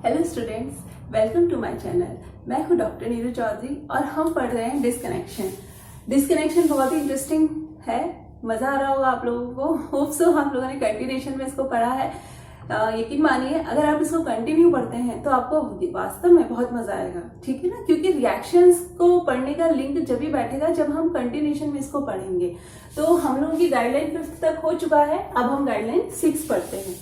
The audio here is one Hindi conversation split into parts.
Hello students, welcome to my channel. मैं हूँ डॉक्टर नीरू चौधरी और हम पढ़ रहे हैं डिस्कनेक्शन बहुत ही इंटरेस्टिंग है। मज़ा आ रहा होगा आप लोगों को। होप सो आप लोगों ने कंटिन्यूएशन में इसको पढ़ा है। यकीन मानिए, अगर आप इसको कंटिन्यू पढ़ते हैं तो आपको वास्तव में बहुत मजा आएगा, ठीक है ना। क्योंकि रिएक्शंस को पढ़ने का लिंक जब भी बैठेगा जब हम कंटिन्यूएशन में इसको पढ़ेंगे। तो हम लोगों की गाइडलाइन 5th तक हो चुका है, अब हम गाइडलाइन 6 पढ़ते हैं।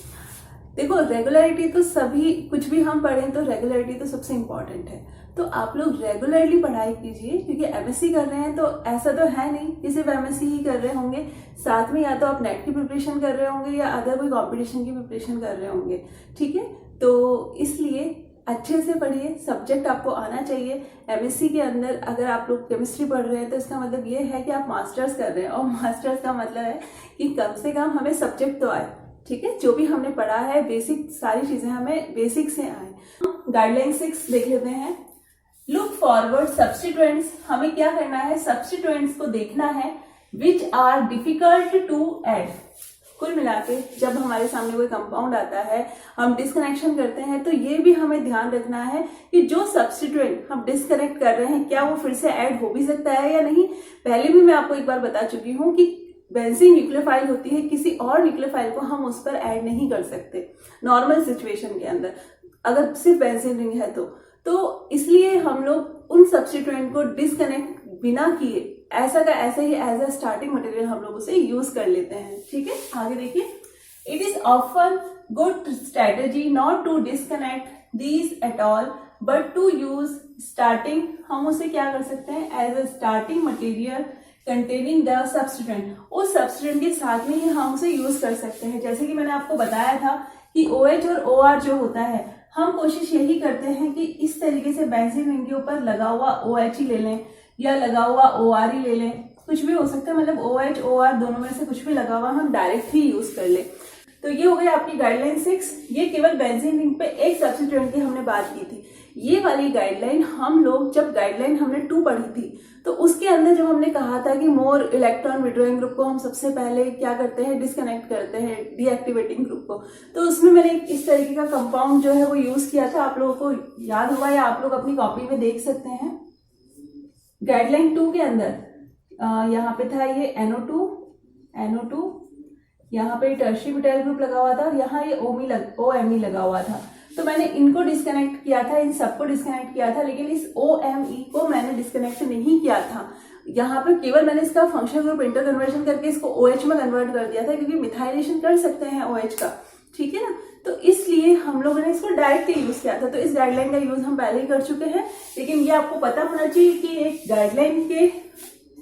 देखो, रेगुलरिटी तो सभी, कुछ भी हम पढ़ें तो रेगुलरिटी तो सबसे इम्पोर्टेंट है। तो आप लोग रेगुलरली पढ़ाई कीजिए, क्योंकि एमएससी कर रहे हैं तो ऐसा तो है नहीं कि सिर्फ एमएससी ही कर रहे होंगे। साथ में या तो आप नेट की प्रिपरेशन कर रहे होंगे या अदर कोई कॉम्पिटिशन की प्रिपरेशन कर रहे होंगे, ठीक है। तो इसलिए अच्छे से पढ़िए, सब्जेक्ट आपको आना चाहिए। एमएससी के अंदर अगर आप लोग केमिस्ट्री पढ़ रहे हैं तो इसका मतलब ये है कि आप मास्टर्स कर रहे हैं, और मास्टर्स का मतलब है कि कम से कम हमें सब्जेक्ट तो आए, ठीक है। जो भी हमने पढ़ा है बेसिक, सारी चीजें हमें बेसिक से आए। गाइडलाइन 6 देख लेते हैं। Look forward substituents. हमें क्या करना है, सब्स्टिट्यूएंट्स को देखना है which are difficult to add. कुल मिला के जब हमारे सामने कोई कंपाउंड आता है, हम डिस्कनेक्शन करते हैं, तो ये भी हमें ध्यान रखना है कि जो सब्स्टिट्यूएंट हम डिस्कनेक्ट कर रहे हैं क्या वो फिर से ऐड हो भी सकता है या नहीं। पहले भी मैं आपको एक बार बता चुकी हूँ कि बेंजीन न्यूक्लियोफाइल होती है, किसी और न्यूक्लियोफाइल को हम उस पर ऐड नहीं कर सकते नॉर्मल सिचुएशन के अंदर, अगर सिर्फ बेंजीन रिंग है तो इसलिए हम लोग उन सब्स्टिट्यूएंट को डिस्कनेक्ट बिना किए ऐसा का ऐसे ही एज अ स्टार्टिंग मटेरियल हम लोग उसे यूज कर लेते हैं, ठीक है। आगे देखिए, it is often good strategy not to disconnect these at all but to use starting. हम उसे क्या कर सकते हैं, as a starting material containing the substituent. उस सब्स्टिट्यूएंट के साथ में ही हम उसे यूज कर सकते हैं। जैसे कि मैंने आपको बताया था कि OH और OR जो होता है, हम कोशिश यही करते हैं कि इस तरीके से बेंजीन रिंग के ऊपर लगा हुआ OH ही ले लें या लगा हुआ OR ही ले लें, कुछ भी हो सकता है, मतलब OH OR दोनों में से कुछ भी लगा हुआ हम डायरेक्ट ही यूज कर लें। तो ये हो गई आपकी गाइडलाइन 6। ये केवल बेंजीन रिंग पे एक सब्स्टिट्यूएंट की हमने बात की थी। ये वाली गाइडलाइन हम लोग जब गाइडलाइन हमने 2 पढ़ी थी तो उसके अंदर जब हमने कहा था कि मोर इलेक्ट्रॉन विड्रॉइंग ग्रुप को हम सबसे पहले क्या करते हैं, डिस्कनेक्ट करते हैं डीएक्टिवेटिंग ग्रुप को, तो उसमें मैंने इस तरीके का कंपाउंड जो है वो यूज किया था। आप लोगों को याद होगा या आप लोग अपनी कॉपी में देख सकते हैं। गाइडलाइन 2 के अंदर यहाँ पे था ये NO2, यहाँ पे टर्शियरी ब्यूटाइल ग्रुप लगा हुआ था और यहाँ ये OMe लगा हुआ था। तो मैंने इनको डिस्कनेक्ट किया था, इन सबको डिस्कनेक्ट किया था, लेकिन इस OMe को मैंने डिस्कनेक्ट नहीं किया था। यहाँ पे केवल मैंने इसका फंक्शनल ग्रुप इंटर कन्वर्जन करके इसको OH में कन्वर्ट कर दिया था, क्योंकि मिथाइलेशन कर सकते हैं OH का, ठीक है ना। तो इसलिए हम लोगों ने इसको डायरेक्टली यूज किया था। तो इस गाइडलाइन का यूज हम पहले ही कर चुके हैं, लेकिन ये आपको पता होना चाहिए कि एक गाइडलाइन के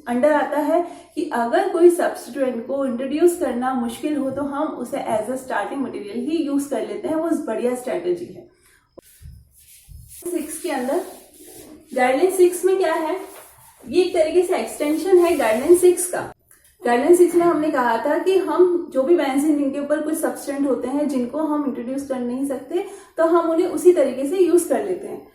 अंडर आता है कि अगर कोई सब्स्टिट्यूएंट को इंट्रोड्यूस करना मुश्किल हो तो हम उसे एज अ स्टार्टिंग मटेरियल ही यूज कर लेते हैं। वो बढ़िया स्ट्रेटेजी है। 6 के अंदर गाइडलाइन 6 में क्या है, ये एक तरीके से एक्सटेंशन है गाइडलाइन 6 का। गाइडलाइन 6 में हमने कहा था कि हम जो भी बेंजीन रिंग के ऊपर कुछ सब्सटेंट होते हैं जिनको हम इंट्रोड्यूस कर नहीं सकते, तो हम उन्हें उसी तरीके से यूज कर लेते हैं,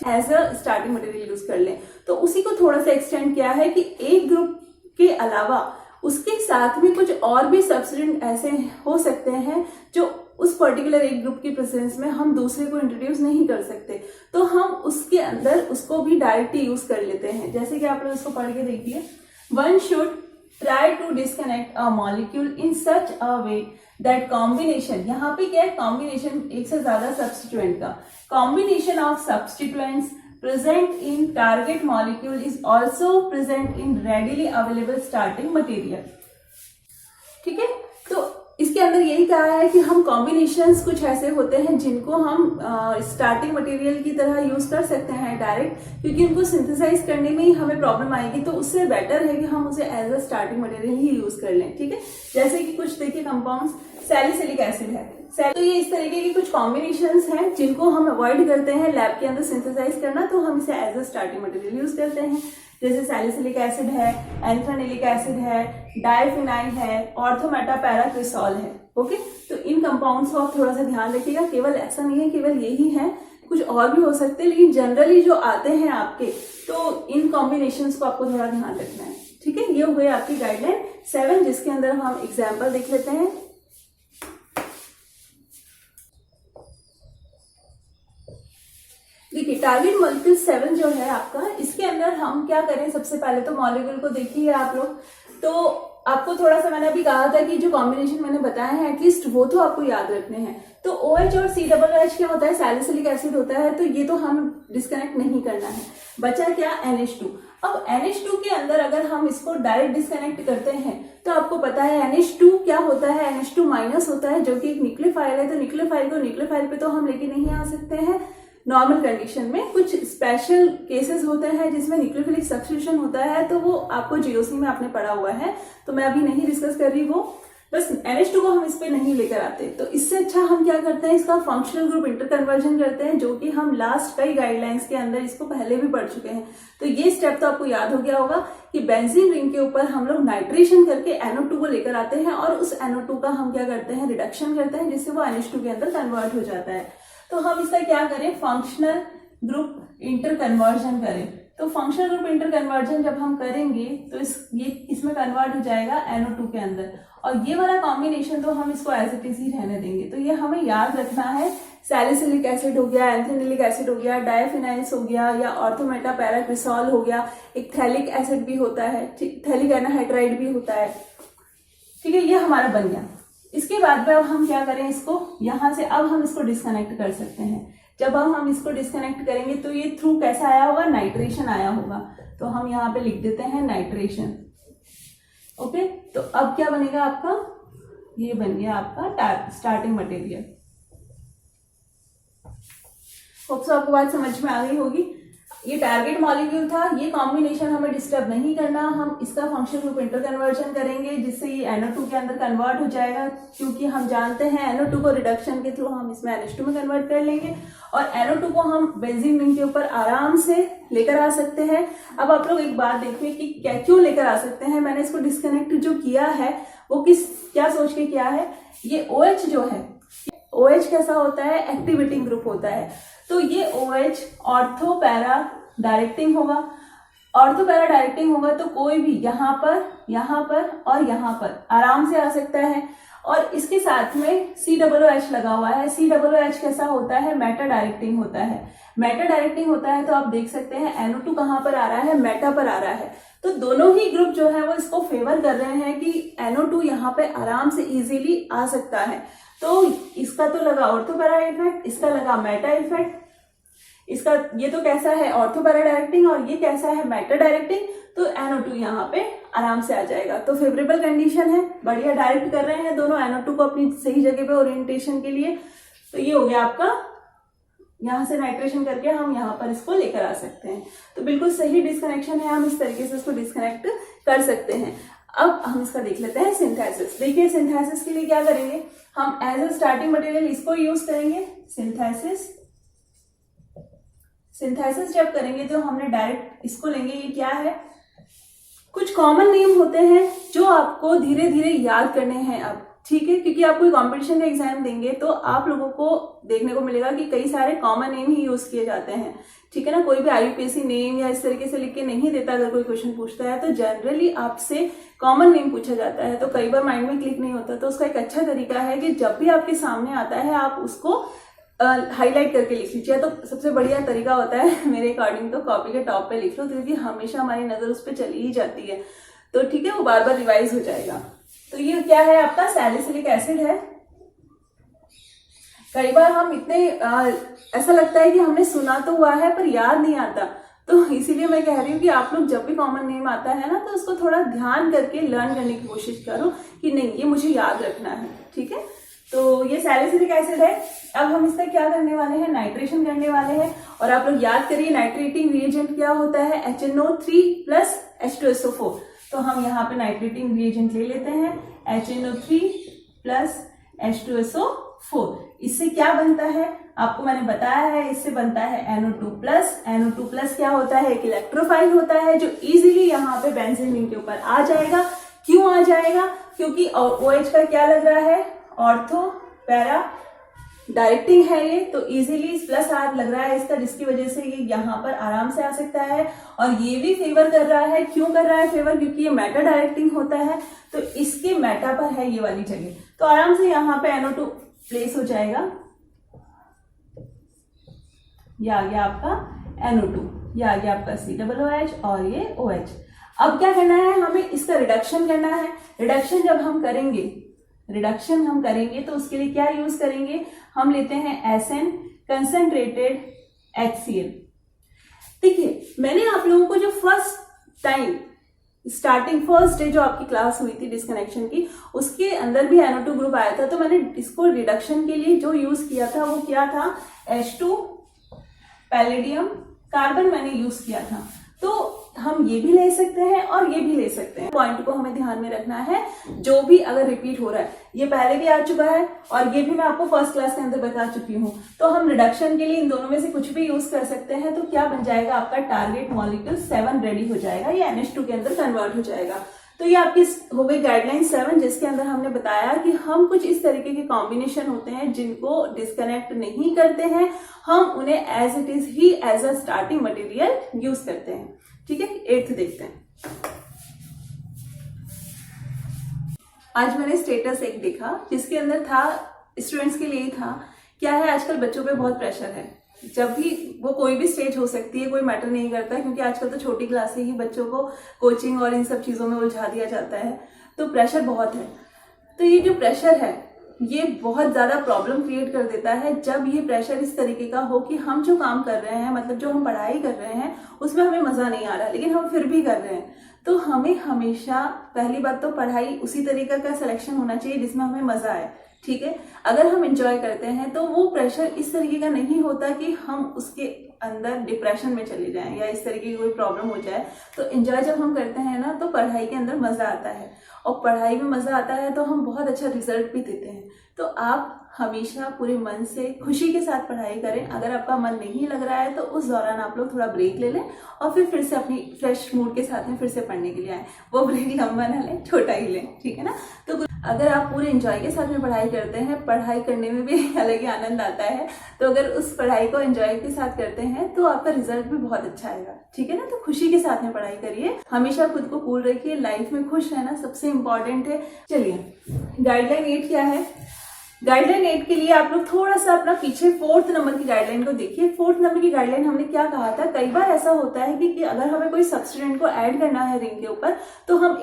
as a starting material use कर लें। तो उसी को थोड़ा सा एक्सटेंड किया है कि एक ग्रुप के अलावा उसके साथ में कुछ और भी सब्स्टिट्यूएंट ऐसे हो सकते हैं जो उस पर्टिकुलर एक ग्रुप की प्रेजेंस में हम दूसरे को इंट्रोड्यूस नहीं कर सकते, तो हम उसके अंदर उसको भी डायरेक्टली यूज कर लेते हैं। जैसे कि आप लोग इसको पढ़ के देखिए, one should try to disconnect a molecule in such a way that combination. यहाँ पे क्या है, कॉम्बिनेशन, एक से ज्यादा सब्स्टिट्यूएंट का combination of substituents present in target molecule is also present in readily available starting material, ठीक है। तो इसके अंदर यही कहा है कि हम कॉम्बिनेशंस कुछ ऐसे होते हैं जिनको हम स्टार्टिंग मटेरियल की तरह यूज कर सकते हैं डायरेक्ट, क्योंकि उनको सिंथेसाइज करने में ही हमें प्रॉब्लम आएगी, तो उससे बेटर है कि हम उसे एज अ स्टार्टिंग मटेरियल ही यूज कर लें, ठीक है। जैसे कि कुछ देखिए कंपाउंड्स, सैलिसिलिक एसिड है, तो ये इस तरीके की कुछ कॉम्बिनेशंस हैं जिनको हम अवॉइड करते हैं लैब के अंदर सिंथेसाइज करना, तो हम इसे as a starting material use करते हैं। जैसे सैलिसिलिक एसिड है, एंथ्रानिलिक एसिड है, डायफिनाइल है, ऑर्थोमेटापैराक्रिसॉल है, ओके। तो इन कंपाउंड्स को आप थोड़ा सा ध्यान रखिएगा। केवल ऐसा नहीं है केवल यही है, कुछ और भी हो सकते हैं, लेकिन जनरली जो आते हैं आपके, तो इन कॉम्बिनेशंस को आपको थोड़ा ध्यान रखना है, ठीक है। ये हो गई आपकी गाइडलाइन 7, जिसके अंदर हम एग्जाम्पल देख लेते हैं। टारगेट मॉलिक्यूल 7 जो है आपका, इसके अंदर हम क्या करें, सबसे पहले तो मॉलिक्यूल को देखिए आप लोग। तो आपको थोड़ा सा मैंने अभी कहा था कि जो कॉम्बिनेशन मैंने बताया है एटलीस्ट वो तो आपको याद रखने हैं। तो OH और COOH क्या होता है, सैलिसिलिक एसिड होता है, तो ये तो हम डिस्कनेक्ट नहीं करना है। बचा क्या, NH2। अब NH2 के अंदर अगर हम इसको डायरेक्ट डिस्कनेक्ट करते हैं तो आपको पता है NH2 क्या होता है, NH2 माइनस होता है, जो कि एक न्यूक्लियोफाइल है। तो न्यूक्लियोफाइल को न्यूक्लियोफाइल पे तो हम लेके नहीं आ सकते हैं नॉर्मल कंडीशन में। कुछ स्पेशल केसेस होते हैं जिसमें न्यूक्लियोफिलिक सब्स्टिट्यूशन होता है, तो वो आपको जीओसी में आपने पढ़ा हुआ है, तो मैं अभी नहीं डिस्कस कर रही वो। बस NH2 को हम इस पे नहीं लेकर आते, तो इससे अच्छा हम क्या करते हैं, इसका फंक्शनल ग्रुप इंटर कन्वर्जन करते हैं, जो कि हम लास्ट कई गाइडलाइंस के अंदर इसको पहले भी पढ़ चुके हैं। तो ये स्टेप तो आपको याद हो गया होगा कि बेंजीन रिंग के ऊपर हम लोग नाइट्रेशन करके NO2 को लेकर आते हैं और उस NO2 का हम क्या करते हैं, रिडक्शन करते हैं, जिससे वो NH2 के अंदर कन्वर्ट हो जाता है। तो हम इसका क्या करें, फंक्शनल ग्रुप इंटर कन्वर्जन करें। तो फंक्शनल ग्रुप इंटर कन्वर्जन जब हम करेंगे तो इसमें कन्वर्ट हो जाएगा NO2 के अंदर, और ये वाला कॉम्बिनेशन तो हम इसको एज इट इज ही रहने देंगे। तो ये हमें याद रखना है, सैलिसिलिक एसिड हो गया, एंथेनिलिक एसिड हो गया, डायफिनाइल्स हो गया, या ऑर्थोमेटा पैराक्रिसॉल हो गया, एक थैलिक एसिड भी होता है, थैलिक एनाहाइड्राइड भी होता है। ठीक है, ये हमारा बन गया। इसके बाद में अब हम क्या करें, इसको यहां से अब हम इसको डिस्कनेक्ट कर सकते हैं। जब हम इसको डिस्कनेक्ट करेंगे तो ये थ्रू कैसा आया होगा, नाइट्रेशन आया होगा। तो हम यहाँ पे लिख देते हैं नाइट्रेशन। ओके, तो अब क्या बनेगा आपका, ये बन गया आपका स्टार्टिंग मटेरियल। होप सो आपको बात समझ में आ गई होगी। ये टारगेट मॉलिक्यूल था, ये कॉम्बिनेशन हमें डिस्टर्ब नहीं करना, हम इसका फंक्शनल ग्रुप इंटर कन्वर्जन करेंगे, जिससे ये NO2 के अंदर कन्वर्ट हो जाएगा, क्योंकि हम जानते हैं NO2 को रिडक्शन के थ्रू हम इसमें NH2 में कन्वर्ट कर लेंगे, और NO2 को हम बेंजीन रिंग के ऊपर आराम से लेकर आ सकते हैं। अब आप लोग एक बात देखिए कि क्यों लेकर आ सकते हैं। मैंने इसको डिस्कनेक्ट जो किया है वो क्या सोच के किया है, ये OH जो है, OH कैसा होता है, एक्टिवेटिंग ग्रुप होता है। तो ये OH ऑर्थो पैरा डायरेक्टिंग होगा। ऑर्थो पैरा डायरेक्टिंग होगा तो कोई भी यहाँ पर और यहाँ पर आराम से आ सकता है। और इसके साथ में COOH लगा हुआ है। COOH कैसा होता है, मेटा डायरेक्टिंग होता है। मेटा डायरेक्टिंग होता है तो आप देख सकते हैं NO2 कहाँ पर आ रहा है, मेटा पर आ रहा है। तो दोनों ही ग्रुप जो है वो इसको फेवर कर रहे हैं कि NO2 यहाँ पे आराम से इजीली आ सकता है। तो इसका तो लगा ऑर्थो पैरा इफेक्ट, इसका लगा मेटा इफेक्ट। इसका ये तो कैसा है, ऑर्थो पैरा डायरेक्टिंग, और ये कैसा है, मेटा डायरेक्टिंग। तो NO2 यहाँ पे आराम से आ जाएगा। तो फेवरेबल कंडीशन है, बढ़िया डायरेक्ट कर रहे हैं दोनों NO2 को अपनी सही जगह पे ओरिएंटेशन के लिए। तो ये हो गया आपका, यहाँ से नाइट्रेशन करके हम यहाँ पर इसको लेकर आ सकते हैं। तो बिल्कुल सही डिस्कनेक्शन है, हम इस तरीके से इसको डिस्कनेक्ट कर सकते हैं। अब हम इसका देख लेते हैं सिंथेसिस। देखिए सिंथेसिस के लिए क्या करेंगे, हम एज अ स्टार्टिंग मटेरियल इसको यूज करेंगे। सिंथेसिस जब करेंगे तो हमने डायरेक्ट इसको लेंगे। ये क्या है, कुछ कॉमन नेम होते हैं जो आपको धीरे धीरे याद करने हैं अब, ठीक है, क्योंकि आप कोई कॉम्पिटिशन का एग्जाम देंगे तो आप लोगों को देखने को मिलेगा कि कई सारे कॉमन नेम ही यूज किए जाते हैं, ठीक है ना। कोई भी IUPAC नेम या इस तरीके से लिख के नहीं देता। अगर कोई क्वेश्चन पूछता है तो जनरली आपसे कॉमन नेम पूछा जाता है, तो कई बार माइंड में क्लिक नहीं होता। तो उसका एक अच्छा तरीका है कि जब भी आपके सामने आता है आप उसको हाईलाइट करके लिख लीजिए। तो सबसे बढ़िया तरीका होता है मेरे अकॉर्डिंग तो कॉपी के टॉप पे लिख लो, क्योंकि हमेशा हमारी नजर उस पर चली ही जाती है। तो ठीक है, वो बार बार रिवाइज हो जाएगा। तो ये क्या है आपका, सैलिसिलिक एसिड है। कई बार हम इतने ऐसा लगता है कि हमने सुना तो हुआ है पर याद नहीं आता। तो इसीलिए मैं कह रही हूँ कि आप लोग जब भी कॉमन नेम आता है ना, तो उसको थोड़ा ध्यान करके लर्न करने की कोशिश करो कि नहीं ये मुझे याद रखना है, ठीक है। तो ये सैलिसिलिक एसिड है। अब हम इसका क्या करने वाले हैं, नाइट्रेशन करने वाले हैं। और आप लोग याद करिए नाइट्रेटिंग रिएजेंट क्या होता है, HNO3 प्लस H2SO4। तो हम यहाँ पे नाइट्रेटिंग रिएजेंट ले लेते हैं, HNO3 प्लस H2SO4। इससे क्या बनता है आपको मैंने बताया है, इससे बनता है NO2 प्लस। NO2 प्लस क्या होता है, एक इलेक्ट्रोफाइल होता है जो इजीली यहाँ पे बेंजीन रिंग के ऊपर आ जाएगा। क्यों आ जाएगा, क्योंकि OH का क्या लग रहा है, ऑर्थो पैरा डायरेक्टिंग है ये, तो इजीली प्लस R लग रहा है इसका, जिसकी वजह से ये यहाँ पर आराम से आ सकता है। और ये भी फेवर कर रहा है, क्यों कर रहा है फेवर, क्योंकि ये मेटा डायरेक्टिंग होता है, तो इसके मेटा पर है ये वाली जगह, तो आराम से यहाँ पे NO2 प्लेस हो जाएगा। ये आ गया आपका NO2, ये आ गया आपका COOH और ये OH। अब क्या करना है, हमें इसका रिडक्शन करना है। रिडक्शन जब हम करेंगे तो उसके लिए क्या यूज करेंगे, हम लेते हैं SN कंसंट्रेटेड HCl। देखिए मैंने आप लोगों को जो फर्स्ट डे जो आपकी क्लास हुई थी डिस्कनेक्शन की, उसके अंदर भी NO2 ग्रुप आया था, तो मैंने इसको रिडक्शन के लिए जो यूज किया था वो क्या था, H2 पैलेडियम कार्बन मैंने यूज किया था। तो हम ये भी ले सकते हैं और ये भी ले सकते हैं। पॉइंट को हमें ध्यान में रखना है, जो भी अगर रिपीट हो रहा है, ये पहले भी आ चुका है और ये भी मैं आपको फर्स्ट क्लास के अंदर बता चुकी हूँ, तो हम रिडक्शन के लिए इन दोनों में से कुछ भी यूज कर सकते हैं। तो क्या बन जाएगा, आपका टारगेट मॉलिक्यूल 7 रेडी हो जाएगा, ये NH2 के अंदर कन्वर्ट हो जाएगा। तो ये आपकी हो गई गाइडलाइन 7, जिसके अंदर हमने बताया कि हम कुछ इस तरीके के कॉम्बिनेशन होते हैं जिनको डिस्कनेक्ट नहीं करते हैं, हम उन्हें एज इट इज ही as a starting material use करते हैं। ठीक है, 8th देखते हैं। आज मैंने स्टेटस एक देखा जिसके अंदर था, स्टूडेंट्स के लिए था, क्या है आजकल बच्चों पे बहुत प्रेशर है, जब भी वो कोई भी स्टेज हो सकती है, कोई मैटर नहीं करता, क्योंकि आजकल तो छोटी क्लास से ही बच्चों को कोचिंग और इन सब चीजों में उलझा दिया जाता है, तो प्रेशर बहुत है। तो ये जो प्रेशर है ये बहुत ज्यादा प्रॉब्लम क्रिएट कर देता है जब ये प्रेशर इस तरीके का हो कि हम जो काम कर रहे हैं, मतलब जो हम पढ़ाई कर रहे हैं उसमें हमें मजा नहीं आ रहा, लेकिन हम फिर भी कर रहे हैं। तो हमें हमेशा पहली बात तो पढ़ाई उसी तरीके का सिलेक्शन होना चाहिए जिसमें हमें मजा आए। ठीक है, अगर हम एंजॉय करते हैं तो वो प्रेशर इस तरीके का नहीं होता कि हम उसके अंदर डिप्रेशन में चले जाएं या इस तरीके की कोई प्रॉब्लम हो जाए। तो एंजॉय जब हम करते हैं ना, तो पढ़ाई के अंदर मजा आता है, और पढ़ाई में मजा आता है तो हम बहुत अच्छा रिजल्ट भी देते हैं। तो आप हमेशा पूरे मन से खुशी के साथ पढ़ाई करें। अगर आपका मन नहीं लग रहा है तो उस दौरान आप लोग थोड़ा ब्रेक ले लें और फिर से अपनी फ्रेश मूड के साथ में फिर से पढ़ने के लिए आए। वो ब्रेक लंबा ना लें, छोटा ही लें, ठीक है ना। तो अगर आप पूरे एंजॉय के साथ में पढ़ाई करते हैं, पढ़ाई करने में भी अलग ही आनंद आता है, तो अगर उस पढ़ाई को एंजॉय के साथ करते हैं तो आपका रिजल्ट भी बहुत अच्छा आएगा। ठीक है ना, तो खुशी के साथ में पढ़ाई करिए, हमेशा खुद को कूल रखिए, लाइफ में खुश रहना सबसे इम्पोर्टेंट है। चलिए, गाइडलाइन 8 क्या है। गाइडलाइन 8 के लिए आप लोग थोड़ा सा अपना पीछे 4th नंबर की गाइडलाइन को देखिए। 4th नंबर की गाइडलाइन हमने क्या कहा था, कई बार ऐसा होता है कि अगर हमें कोई सब्स्टिट्यूएंट को ऐड करना है रिंग के ऊपर, तो हम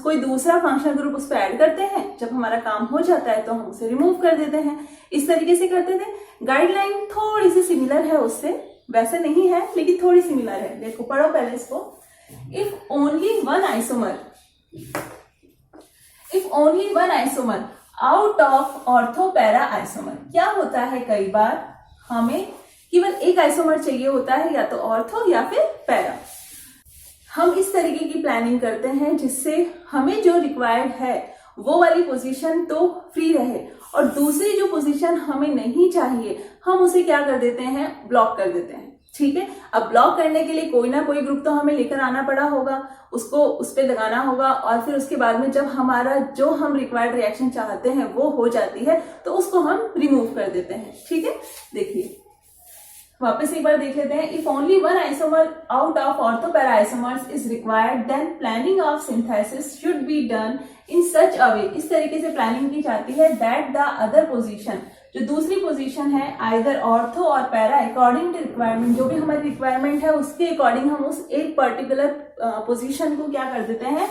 कोई दूसरा फंक्शनल ग्रुप उस पर ऐड करते हैं, जब हमारा काम हो जाता है तो हम उसे रिमूव कर देते हैं। इस तरीके से करते थे। गाइडलाइन थोड़ी सी सिमिलर है उससे, वैसे नहीं है लेकिन थोड़ी सिमिलर है। देखो, पढ़ो पहले इसको। If only one isomer out of ortho para isomer, क्या होता है कई बार हमें केवल एक आइसोमर चाहिए होता है, या तो ऑर्थो या फिर पैरा। हम इस तरीके की प्लानिंग करते हैं जिससे हमें जो रिक्वायर्ड है वो वाली पोजीशन तो फ्री रहे, और दूसरी जो पोजीशन हमें नहीं चाहिए हम उसे क्या कर देते हैं, ब्लॉक कर देते हैं। ठीक है, अब ब्लॉक करने के लिए कोई ना कोई ग्रुप तो हमें लेकर आना पड़ा होगा, उसको उस पर लगाना होगा, और फिर उसके बाद में जब हमारा जो हम रिक्वायर्ड रिएक्शन चाहते हैं वो हो जाती है तो उसको हम रिमूव कर देते हैं। ठीक है, देखिए वापस एक बार देख लेते हैं। If only one isomer out of ortho para isomers is required, then planning of synthesis should be done in such a way, इस तरीके से प्लानिंग की जाती है, दैट द अदर पोजीशन, जो दूसरी पोजीशन है, आइदर ऑर्थो और पैरा, अकॉर्डिंग टू रिक्वायरमेंट, जो भी हमारी रिक्वायरमेंट है उसके अकॉर्डिंग हम उस एक पर्टिकुलर पोजीशन को क्या कर देते हैं,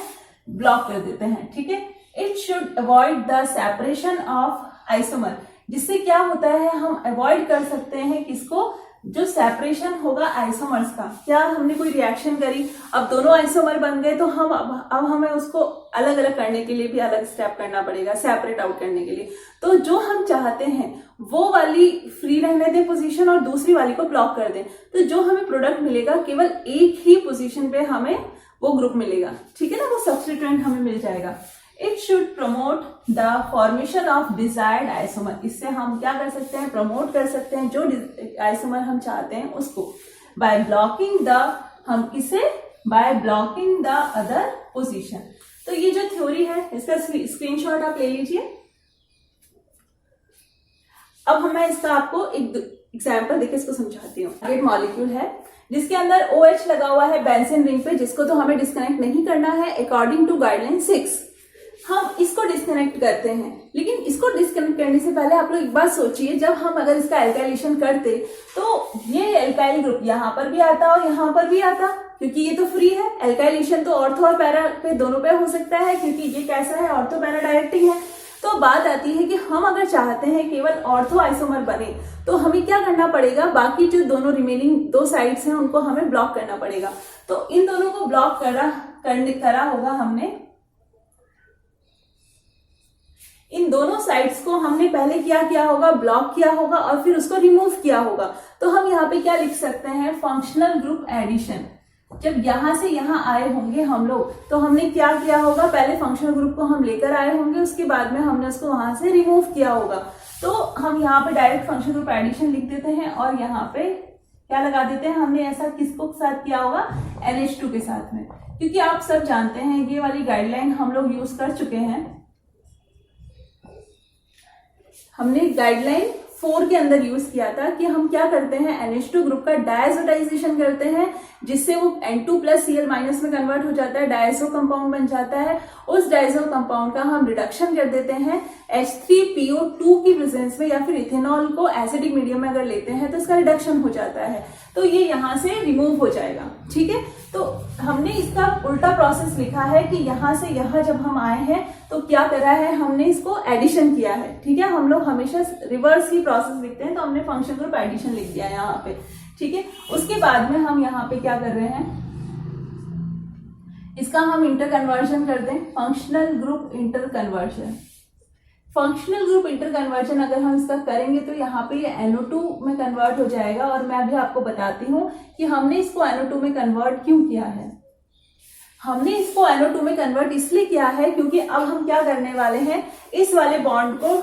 ब्लॉक कर देते हैं। ठीक है, it should avoid the separation of isomer, जिससे क्या होता है, हम अवॉइड कर सकते हैं किसको, जो सेपरेशन होगा आइसोमर्स का। क्या हमने कोई रिएक्शन करी, अब दोनों आइसोमर बन गए, तो हम अब हमें उसको अलग अलग करने के लिए भी अलग स्टेप करना पड़ेगा, सेपरेट आउट करने के लिए। तो जो हम चाहते हैं वो वाली फ्री रहने दें पोजीशन और दूसरी वाली को ब्लॉक कर दें, तो जो हमें प्रोडक्ट मिलेगा केवल एक ही पोजीशन पे हमें वो ग्रुप मिलेगा। ठीक है ना, वो सब्स्टिट्यूएंट हमें मिल जाएगा। It should promote the formation of desired isomer, इससे हम क्या कर सकते हैं, प्रमोट कर सकते हैं जो आइसोमर हम चाहते हैं उसको, बाय ब्लॉकिंग द, हम किसे, by blocking the other position. तो ये जो थ्योरी है इसका स्क्रीनशॉट आप ले लीजिए। अब मैं इसका आपको एक एग्जाम्पल देके इसको समझाती हूँ। एक मॉलिक्यूल है जिसके अंदर OH लगा हुआ है बेंजीन रिंग पे, जिसको तो हमें डिस्कनेक्ट नहीं करना है अकॉर्डिंग टू गाइडलाइन 6। हम इसको डिस्कनेक्ट करते हैं, लेकिन इसको डिस्कनेक्ट करने से पहले आप लोग एक बात सोचिए, जब हम अगर इसका एल्काइलेशन करते तो ये एल्काइल ग्रुप यहाँ पर भी आता और यहाँ पर भी आता, क्योंकि ये तो फ्री है। एल्काइलेशन तो ऑर्थो और पैरा पे दोनों पे हो सकता है, क्योंकि ये कैसा है, ऑर्थो पैरा डायरेक्टिंग है। तो बात आती है कि हम अगर चाहते हैं केवल ऑर्थो आइसोमर बने तो हमें क्या करना पड़ेगा, बाकी जो दोनों रिमेनिंग दो साइड्स हैं उनको हमें ब्लॉक करना पड़ेगा। तो इन दोनों को ब्लॉक करा होगा हमने, इन दोनों साइड्स को हमने पहले क्या किया होगा, ब्लॉक किया होगा और फिर उसको रिमूव किया होगा। तो हम यहाँ पे क्या लिख सकते हैं, फंक्शनल ग्रुप एडिशन। जब यहां से यहां आए होंगे हम लोग तो हमने क्या किया होगा, पहले फंक्शनल ग्रुप को हम लेकर आए होंगे, उसके बाद में हमने उसको वहां से रिमूव किया होगा। तो हम यहाँ पे डायरेक्ट फंक्शनल ग्रुप एडिशन लिख देते हैं और यहाँ पे क्या लगा देते हैं, हमने ऐसा किसको साथ किया होगा, NH2 के साथ में, क्योंकि आप सब जानते हैं ये वाली गाइडलाइन हम लोग यूज कर चुके हैं। हमने गाइडलाइन 4 के अंदर यूज किया था कि हम क्या करते हैं, NH2 ग्रुप का डायजोटाइजेशन करते हैं, जिससे वो N2+Cl- में कन्वर्ट हो जाता है, डायजो कंपाउंड बन जाता है। उस डायजो कंपाउंड का हम रिडक्शन कर देते हैं H3PO2 की प्रेजेंस में, या फिर इथेनॉल को एसिडिक मीडियम में अगर लेते हैं तो इसका रिडक्शन हो जाता है, तो ये यहाँ से रिमूव हो जाएगा। ठीक है, तो हमने इसका उल्टा प्रोसेस लिखा है कि यहाँ से यहाँ जब हम आए हैं तो क्या करा है, हमने इसको एडिशन किया है। ठीक है, हम लोग हमेशा रिवर्स ही प्रोसेस लिखते हैं, तो हमने फंक्शन ग्रुप एडिशन लिख दिया यहाँ पे। ठीक है, उसके बाद में हम यहाँ पे क्या कर रहे हैं, इसका हम इंटर कन्वर्जन कर दें, functional group inter conversion. Functional group inter conversion अगर हम इसका करेंगे तो यहाँ पे ये NO2 में कन्वर्ट हो जाएगा। और मैं अभी आपको बताती हूँ कि हमने इसको NO2 में कन्वर्ट क्यों किया है। हमने इसको NO2 में कन्वर्ट इसलिए किया है क्योंकि अब हम क्या करने वाले हैं, इस वाले बॉन्ड को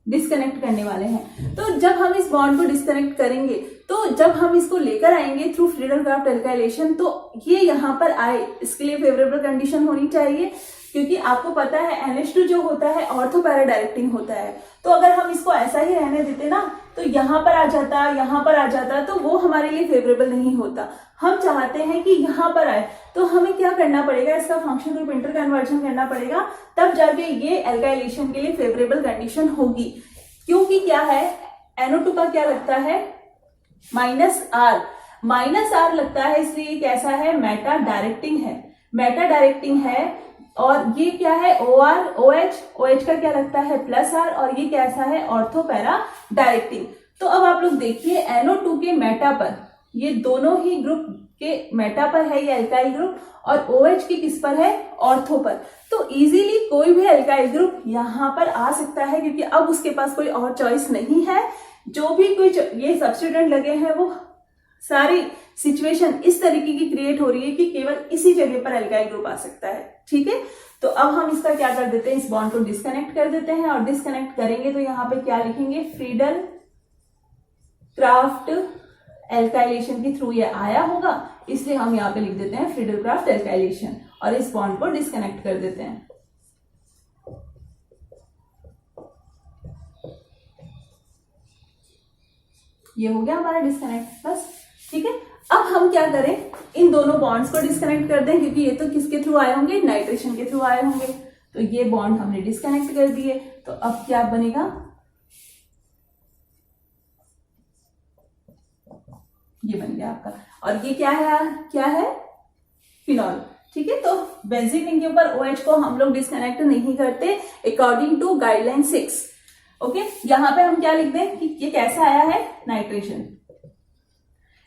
डिस्कनेक्ट करने वाले हैं। तो जब हम इस बॉन्ड को डिस्कनेक्ट करेंगे, तो जब हम इसको लेकर आएंगे थ्रू फ्रीडल क्राफ्ट एल्काइलेशन, तो ये यहाँ पर आए, इसके लिए फेवरेबल कंडीशन होनी चाहिए, क्योंकि आपको पता है NH2 जो होता है ऑर्थो पैरा डायरेक्टिंग होता है। तो अगर हम इसको ऐसा ही रहने देते ना, तो यहाँ पर आ जाता, यहाँ पर आ जाता, तो वो हमारे लिए फेवरेबल नहीं होता। हम चाहते हैं कि यहाँ पर आए, तो हमें क्या करना पड़ेगा, इसका फंक्शन ग्रुप इंटर कन्वर्जन करना पड़ेगा, तब जाके ये एल्काइलेशन के लिए फेवरेबल कंडीशन होगी। क्योंकि क्या है, NO2 का क्या लगता है, -R लगता है, इसलिए ये कैसा है, मेटा डायरेक्टिंग है, मेटा डायरेक्टिंग है। और ये क्या है, OH का क्या लगता है, +R, और ये कैसा है, ऑर्थो पैरा डायरेक्टिंग। तो अब आप लोग देखिए NO2 के मेटा पर, ये दोनों ही ग्रुप के मेटा पर है ये एल्काइल ग्रुप, और OH की किस पर है, ऑर्थो पर। तो इजीली कोई भी एल्काइल ग्रुप यहाँ पर आ सकता है, क्योंकि अब उसके पास कोई और चॉइस नहीं है। जो भी कोई ये सब्स्टिट्यूएंट लगे हैं वो सारी सिचुएशन इस तरीके की क्रिएट हो रही है कि केवल इसी जगह पर एल्काइल ग्रुप आ सकता है। ठीक है, तो अब हम इसका क्या कर देते हैं, इस बॉन्ड को डिस्कनेक्ट कर देते हैं, और डिस्कनेक्ट करेंगे तो यहाँ पे क्या लिखेंगे, फ्रीडल क्राफ्ट एल्काइलेशन के थ्रू ये आया होगा, इसलिए हम यहाँ पे लिख देते हैं फ्रीडल क्राफ्ट एल्काइलेशन, और इस बॉन्ड को डिस्कनेक्ट कर देते हैं। ये हो गया हमारा डिस्कनेक्ट, बस। ठीक है, अब हम क्या करें, इन दोनों बॉन्ड्स को डिस्कनेक्ट कर दें, क्योंकि ये तो किसके थ्रू आए होंगे, नाइट्रेशन के थ्रू आए होंगे। तो ये बॉन्ड हमने डिस्कनेक्ट कर दिए, तो अब क्या बनेगा, ये बन गया आपका, और ये क्या है, फिनॉल। ठीक है, तो बेंजीन रिंग के ऊपर OH को हम लोग डिस्कनेक्ट नहीं करते अकॉर्डिंग टू गाइडलाइन 6। ओके, यहाँ पे हम क्या लिख दें कि ये कैसा आया है,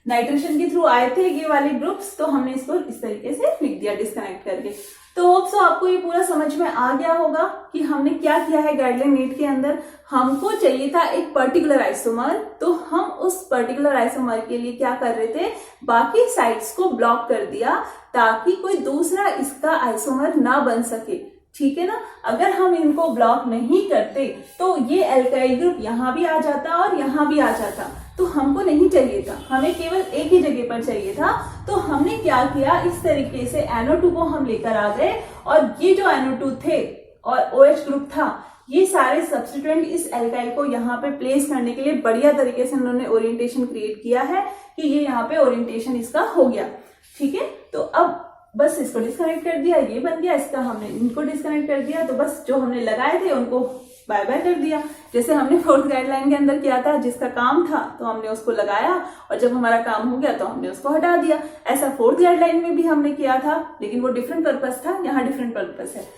नाइट्रेशन के थ्रू आए थे ये वाले ग्रुप्स, तो हमने इसको इस तरीके से लिख दिया डिस्कनेक्ट करके। तो होप सो आपको ये पूरा समझ में आ गया होगा कि हमने क्या किया है गाइडलाइन 8 के अंदर। हमको चाहिए था एक पर्टिकुलर आइसोमर, तो हम उस पर्टिकुलर आइसोमर के लिए क्या कर रहे थे, बाकी साइट्स को ब्लॉक कर दिया ताकि कोई दूसरा इसका आइसोमर ना बन सके। ठीक है ना, अगर हम इनको ब्लॉक नहीं करते तो ये एल्काइल ग्रुप यहाँ भी आ जाता और यहाँ भी आ जाता, तो हमको नहीं चाहिए था, हमें केवल एक ही जगह पर चाहिए था। तो हमने क्या किया, इस तरीके से NO2 को हम लेकर आ गए, और ये जो NO2 थे और OH ग्रुप था, ये सारे सब्स्टिट्यूएंट इस एल्काइल को यहाँ पे प्लेस करने के लिए बढ़िया तरीके से उन्होंने ओरिएंटेशन क्रिएट किया है कि ये यहाँ पे ओरिएंटेशन इसका हो गया। ठीक है, तो अब बस इसको डिस्कनेक्ट कर दिया, ये बन गया, इसका हमने इनको डिस्कनेक्ट कर दिया, तो बस जो हमने लगाए थे उनको बाय बाय कर दिया। जैसे हमने फोर्थ गाइडलाइन के अंदर किया था, जिसका काम था तो हमने उसको लगाया और जब हमारा काम हो गया तो हमने उसको हटा दिया। ऐसा फोर्थ गाइडलाइन में भी हमने किया था, लेकिन वो डिफरेंट पर्पस था, यहाँ डिफरेंट पर्पस है।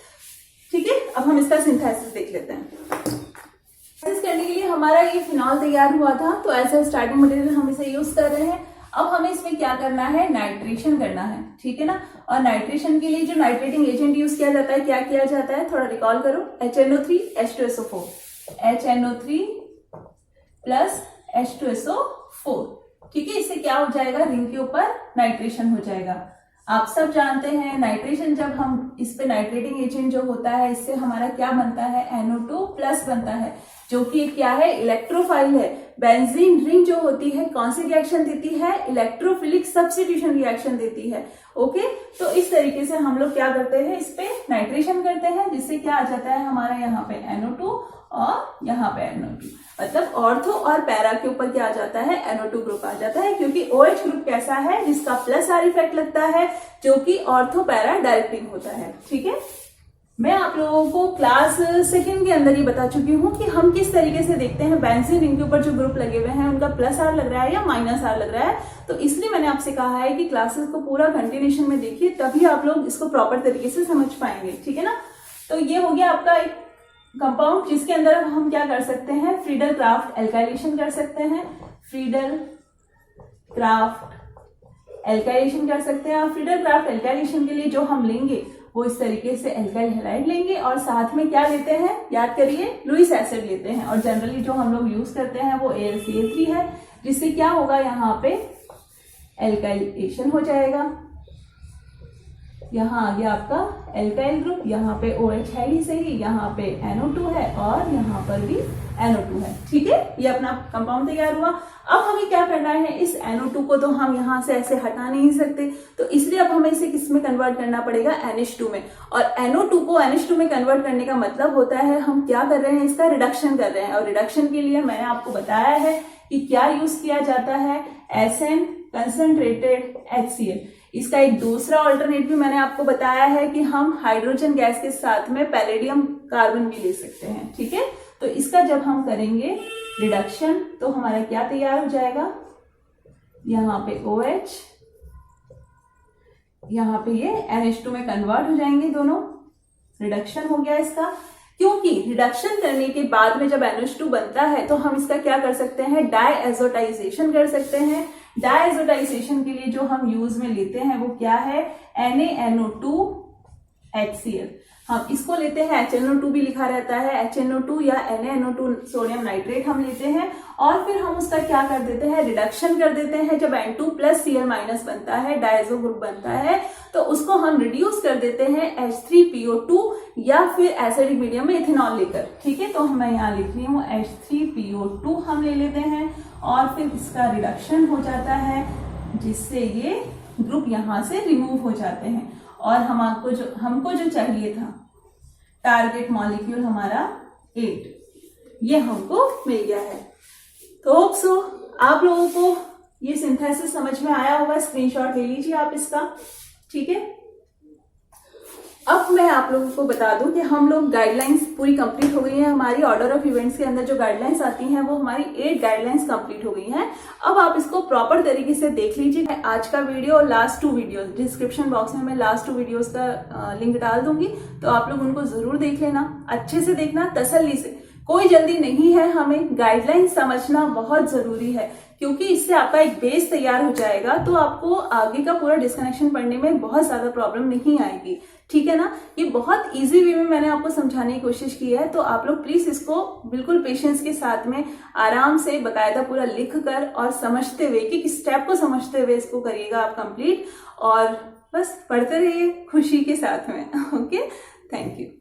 ठीक है, अब हम इसका सिंथेसिस देख लेते हैं। सिंथेसिस करने के लिए हमारा ये फिनॉल तैयार हुआ था, तो ऐसा स्टार्टिंग मटेरियल हम इसे यूज कर रहे हैं। अब हमें इसमें क्या करना है, नाइट्रेशन करना है, ठीक है ना। और नाइट्रेशन के लिए जो नाइट्रेटिंग एजेंट यूज किया जाता है, क्या किया जाता है, थोड़ा रिकॉल करो। HNO3 H2SO4, HNO3 plus H2SO4, ठीक है। इससे क्या हो जाएगा, रिंग के ऊपर नाइट्रेशन हो जाएगा। आप सब जानते हैं नाइट्रेशन, जब हम इस पे नाइट्रेटिंग एजेंट जो होता है, इससे हमारा क्या बनता है, NO2 प्लस बनता है, जो कि क्या है, इलेक्ट्रोफाइल है। बेंजीन रिंग जो होती है कौन सी रिएक्शन देती है, इलेक्ट्रोफिलिक सब्स्टिट्यूशन रिएक्शन देती है। ओके, तो इस तरीके से हम लोग क्या करते हैं, इस पे नाइट्रेशन करते हैं, जिससे क्या आ जाता है हमारा यहाँ पे NO2 और यहाँ पे NO2, मतलब ऑर्थो और पैरा के ऊपर क्या आ जाता है, NO2 ग्रुप आ जाता है, क्योंकि OH ग्रुप कैसा है, जिसका प्लस आर इफेक्ट लगता है, जो कि ऑर्थो पैरा डायरेक्टिंग होता है। ठीक है, मैं आप लोगों को क्लास सेकंड के अंदर ही बता चुकी हूँ कि हम किस तरीके से देखते हैं बेंजीन रिंग के ऊपर जो ग्रुप लगे हुए हैं उनका प्लस आर लग रहा है या माइनस आर लग रहा है। तो इसलिए मैंने आपसे कहा है कि क्लासेस को पूरा कंटिन्यूशन में देखिए, तभी आप लोग इसको प्रॉपर तरीके से समझ पाएंगे। ठीक है ना, तो ये हो गया आपका एक कंपाउंड, जिसके अंदर हम क्या कर सकते हैं, फ्रीडल क्राफ्ट एल्काइलेशन कर सकते हैं, फ्रीडल क्राफ्ट एल्काइलेशन कर सकते हैं। और फ्रीडल क्राफ्ट एल्काइलेशन के लिए जो हम लेंगे वो इस तरीके से एल्काइल हैलाइड लेंगे, और साथ में क्या लेते हैं, याद करिए, लुईस एसिड लेते हैं। और जनरली जो हम लोग यूज करते हैं वो AlCl3 है, जिससे क्या होगा, यहाँ पे एल्काइलेशन हो जाएगा। यहाँ आ गया आपका एल्काइल ग्रुप, यहाँ पे OH है ही सही, यहाँ पे NO2 है और यहाँ पर भी NO2 है। ठीक है, ये अपना कंपाउंड तैयार हुआ। अब हमें क्या करना है, इस NO2 को तो हम यहाँ से ऐसे हटा नहीं सकते, तो इसलिए अब हमें इसे किस में कन्वर्ट करना पड़ेगा, NH2 में। और NO2 को NH2 में कन्वर्ट करने का मतलब होता है हम क्या कर रहे हैं, इसका रिडक्शन कर रहे हैं। और रिडक्शन के लिए मैंने आपको बताया है कि क्या यूज किया जाता है, SN कंसंट्रेटेड HCl। इसका एक दूसरा ऑल्टरनेट भी मैंने आपको बताया है कि हम हाइड्रोजन गैस के साथ में पैलेडियम कार्बन भी ले सकते हैं। ठीक है, तो इसका जब हम करेंगे रिडक्शन तो हमारा क्या तैयार हो जाएगा, यहाँ पे OH, यहाँ पे ये NH2 में कन्वर्ट हो जाएंगे दोनों। रिडक्शन हो गया इसका, क्योंकि रिडक्शन करने के बाद में जब NH2 बनता है तो हम इसका क्या कर सकते हैं, डायएजोटाइजेशन कर सकते हैं। डायएजोटाइजेशन के लिए जो हम यूज में लेते हैं वो क्या है, NaNO2 HCl। हम इसको लेते हैं, HNO2 भी लिखा रहता है, HNO2 या NaNO2 सोडियम नाइट्रेट हम लेते हैं, और फिर हम उसका क्या कर देते हैं, रिडक्शन कर देते हैं। जब N2 प्लस Cl माइनस बनता है, डायजो ग्रुप बनता है, तो उसको हम रिड्यूस कर देते हैं H3PO2 या फिर एसिडिक मीडियम में इथेनॉल लेकर। ठीक है, तो मैं यहाँ लिख रही हूँ H3PO2 हम ले लेते हैं, और फिर इसका रिडक्शन हो जाता है, जिससे ये ग्रुप यहाँ से रिमूव हो जाते हैं। और हमको जो चाहिए था, टारगेट मॉलिक्यूल हमारा 8, ये हमको मिल गया है। तो होप सो आप लोगों को ये सिंथेसिस समझ में आया होगा। स्क्रीनशॉट ले लीजिए आप इसका। ठीक है, अब मैं आप लोगों को बता दूं कि हम लोग गाइडलाइंस पूरी कंप्लीट हो गई है हमारी। ऑर्डर ऑफ इवेंट्स के अंदर जो गाइडलाइंस आती हैं वो हमारी 8 गाइडलाइंस कंप्लीट हो गई हैं। अब आप इसको प्रॉपर तरीके से देख लीजिए। आज का वीडियो और लास्ट 2 वीडियोस डिस्क्रिप्शन बॉक्स में मैं लास्ट 2 वीडियोस का लिंक डाल दूंगी, तो आप लोग उनको जरूर देख लेना, अच्छे से देखना, तसल्ली से। कोई जल्दी नहीं है, हमें गाइडलाइन समझना बहुत जरूरी है, क्योंकि इससे आपका एक बेस तैयार हो जाएगा, तो आपको आगे का पूरा डिस्कनेक्शन पढ़ने में बहुत ज्यादा प्रॉब्लम नहीं आएगी। ठीक है ना, ये बहुत इजी वे में मैंने आपको समझाने की कोशिश की है, तो आप लोग प्लीज इसको बिल्कुल पेशेंस के साथ में आराम से बाकायदा पूरा लिख कर और समझते हुए, कि स्टेप को समझते हुए इसको करिएगा आप कंप्लीट, और बस पढ़ते रहिए खुशी के साथ में। Okay, thank you.